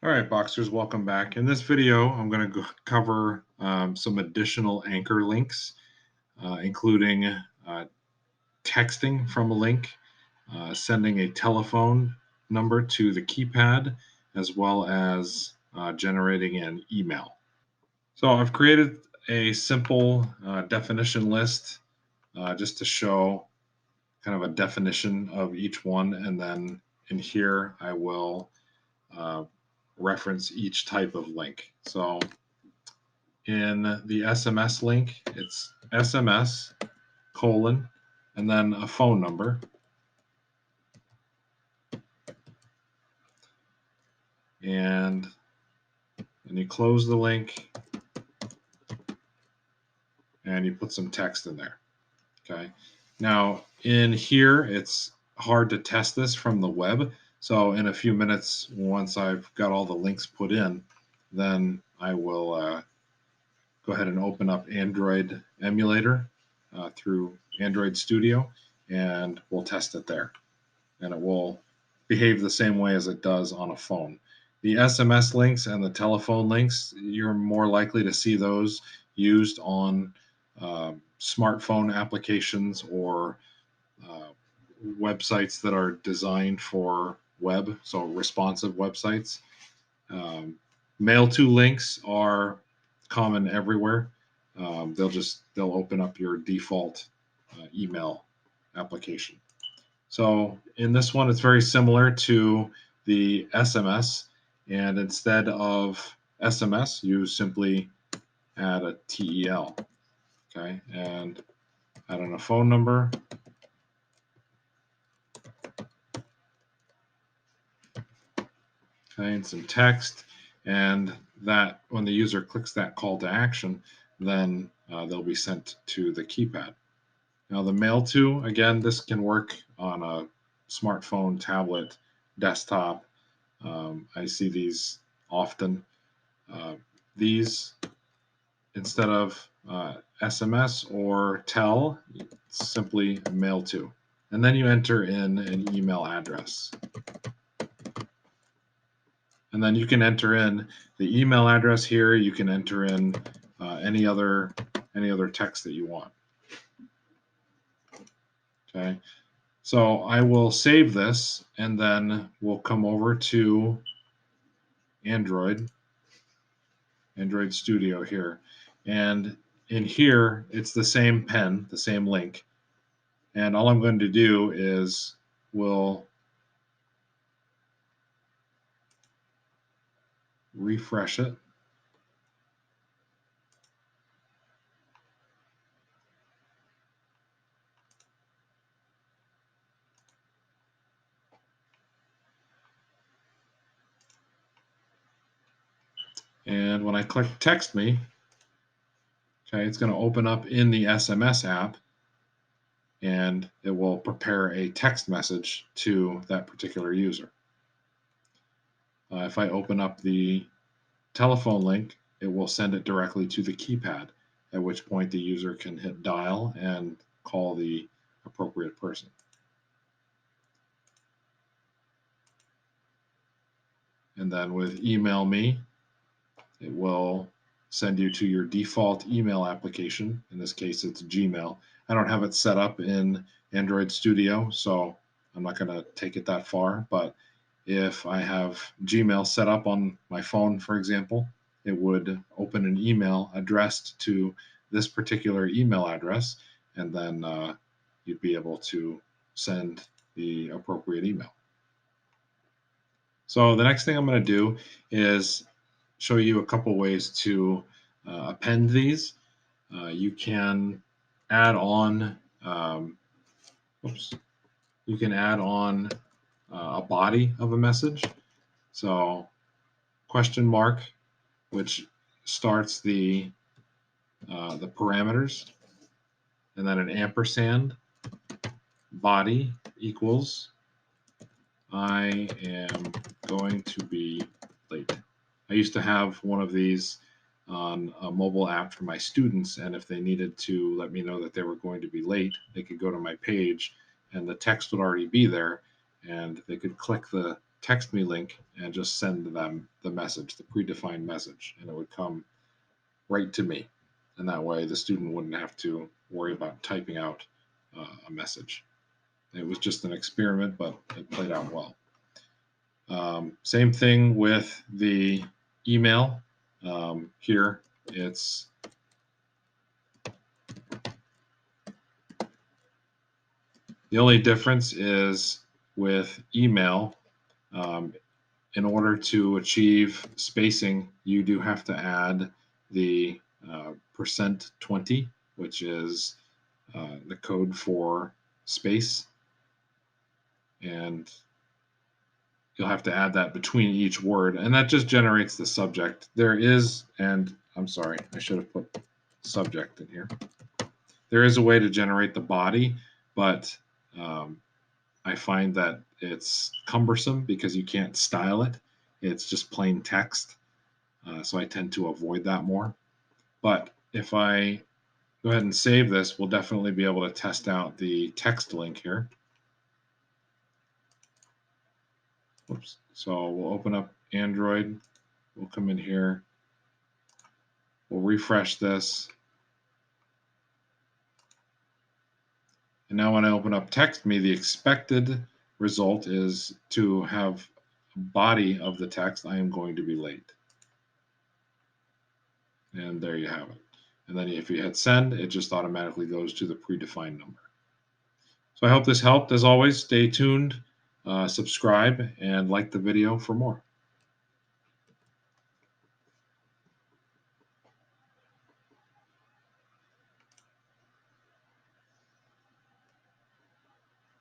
All right, Boxers, welcome back. In this video, I'm going to cover some additional anchor links, including texting from a link, sending a telephone number to the keypad, as well as generating an email. So I've created a simple definition list just to show kind of a definition of each one. And then in here, I will uh, reference each type of link. So in the SMS link, it's SMS colon and then a phone number. And then you close the link and you put some text in there. Okay. Now in here, it's hard to test this from the web. So in a few minutes, once I've got all the links put in, then I will go ahead and open up Android emulator through Android Studio, and we'll test it there. And it will behave the same way as it does on a phone. The SMS links and the telephone links, you're more likely to see those used on smartphone applications or uh, websites that are designed for web, so responsive websites. Mail to links are common everywhere. They'll open up your default email application. So in this one, it's very similar to the SMS, and instead of SMS, you simply add a TEL, okay, and add in a phone number, okay, and some text, and that when the user clicks that call to action, then they'll be sent to the keypad. Now the mail to, again, this can work on a smartphone, tablet, desktop. I see these often. These, instead of SMS or tell, simply mail to. And then you enter in an email address. And then you can enter in the email address here. You can enter in any other text that you want. Okay. So I will save this, and then we'll come over to Android Studio here. And in here, it's the same pen, the same link. And all I'm going to do is we'll refresh it. And when I click text me, okay, it's going to open up in the SMS app, and it will prepare a text message to that particular user. If I open up the telephone link, it will send it directly to the keypad, at which point the user can hit dial and call the appropriate person. And then with email me, it will send you to your default email application. In this case, it's Gmail. I don't have it set up in Android Studio, so I'm not going to take it that far. But if I have Gmail set up on my phone, for example, it would open an email addressed to this particular email address, and then you'd be able to send the appropriate email. So the next thing I'm going to do is show you a couple ways to append these. You can add on, oops, you can add on a body of a message. So question mark, which starts the parameters, and then an ampersand, body equals I am going to be late. I used to have one of these on a mobile app for my students, and if they needed to let me know that they were going to be late, they could go to my page and the text would already be there, and they could click the text me link and just send them the message, the predefined message, and it would come right to me. And that way the student wouldn't have to worry about typing out a message. It was just an experiment, but it played out well. Same thing with the email. Here, it's the only difference is with email. Um, in order to achieve spacing, you do have to add the percent 20, which is the code for space, and you'll have to add that between each word, and that just generates the subject. There is, and I'm sorry, I should have put subject in here. There is a way to generate the body, but I find that it's cumbersome because you can't style it. It's just plain text, so I tend to avoid that more. But if I go ahead and save this, we'll definitely be able to test out the text link here. Oops. So we'll open up Android. We'll come in here. We'll refresh this. And now when I open up TextMe, the expected result is to have a body of the text, I am going to be late. And there you have it. And then if you hit send, it just automatically goes to the predefined number. So I hope this helped. As always, stay tuned, subscribe, and like the video for more.